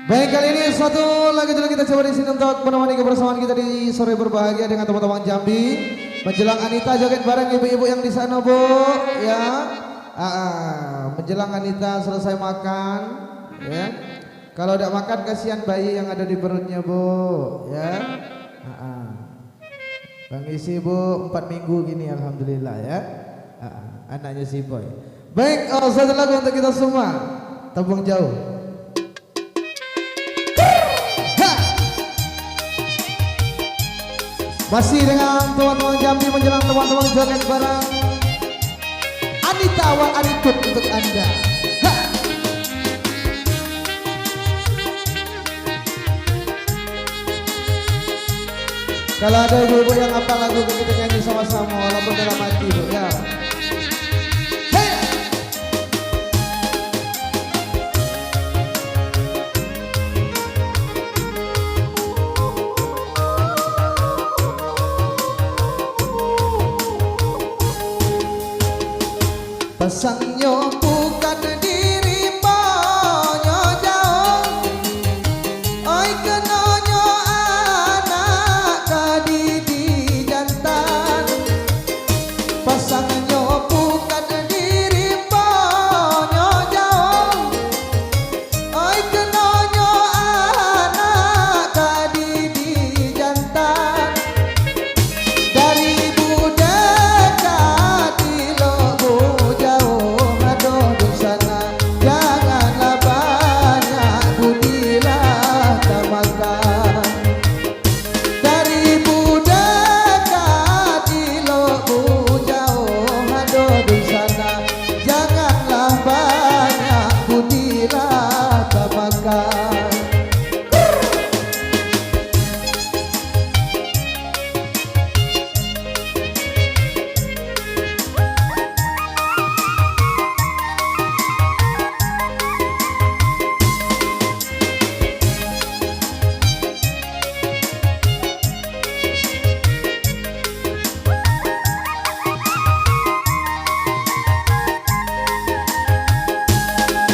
Baik, kali ini satu lagi dulu kita coba di sini untuk menemani kebersamaan kita di sore berbahagia dengan teman-teman Jambi. Menjelang Anita joget bareng ibu-ibu yang di sana, Bu, ya. Menjelang Anita selesai makan, ya. Kalau tidak makan kasihan bayi yang ada di perutnya, Bu, ya. Bang isi, Bu, 4 minggu gini alhamdulillah, ya. Anaknya si Boy. Baik, satu lagu untuk kita semua. Tembung jauh. Masih dengan teman-teman Jambi menjelang teman-teman joget bareng Anita Wal Arikut untuk Anda. Kalau ada ibu-ibu yang hafal lagu kita nyanyi sama-sama walaupun dalam hati, Bu, ya. Pasangnya bukan diri banyo jauh, oi kenonyo anak kadidi jantan. Pasangnya bukan diri banyo jauh, oi kenonyo anak kadidi jantan. Dari budak di lobu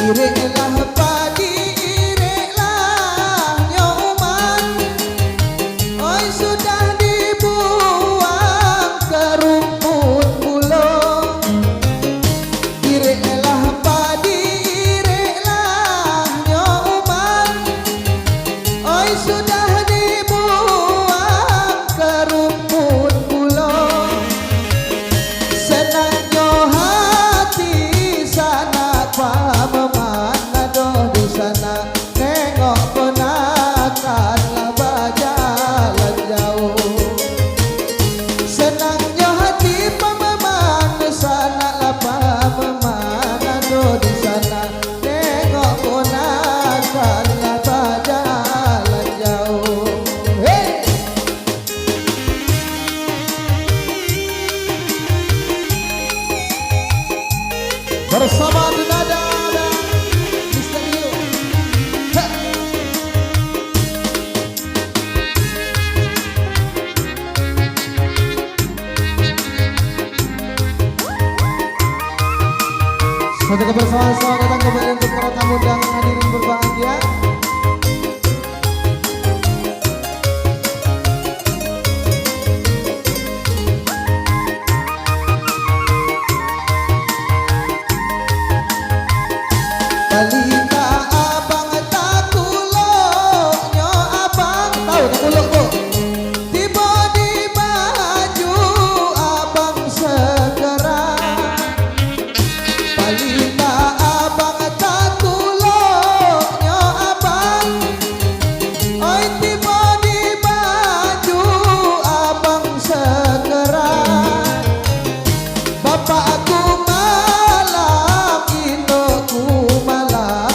ireklah padi, ireklah nyoman, oi sudah dibuang ke rumput bulong. Ireklah padi, ireklah nyoman, oi sudah dibuang ke rumput bulong. Senangnya hati sana pamam di sana nengok ponakan lah jalan jauh. Senangnya hati pemaman sana lah pamaman aduh di sana nengok ponakan lah jalan jauh. Hey! Bersama Dunada satu kebersamaan, selamat datang kembali untuk para tamu dan hadirin berbahagia. Balita abang tak kulok, nyo abang tahu tak kulok, Bu. Tiba di baju abang segera. Balita abang tak kulok, nyo abang, oi tiba di baju abang segera. Bapakku malam, indukku malam,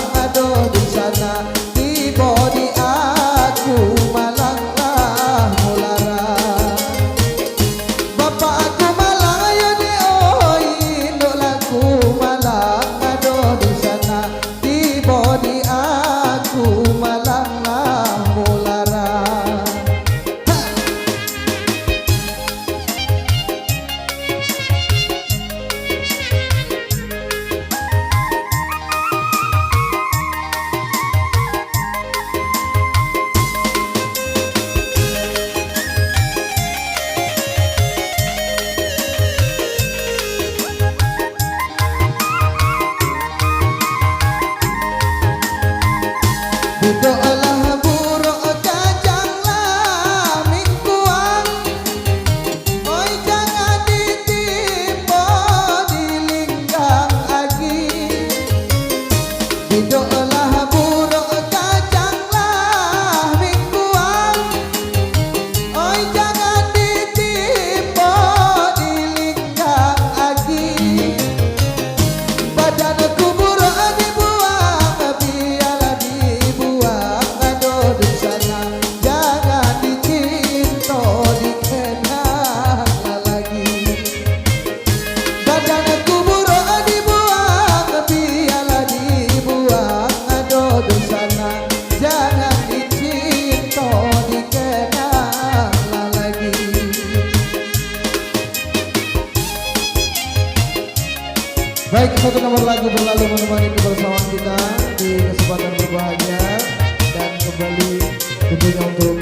Hiduplah buruk kacanglah mingguan, oi jangan ditipu dilinggang lagi. Hiduplah buruk kacanglah mingguan, oi jangan ditipu dilinggang lagi. Badan kubur dibuang, biarlah dibuang aduh di sana, jangan dicinta dikenang lagi. Badan kubur dibuang, biarlah dibuang aduh di sana, jangan dicinta dikenang lagi. Baik, satu nomor lagu berlalu menemani kebersamaan kita di kesempatan berbahagia dan kembali tentunya untuk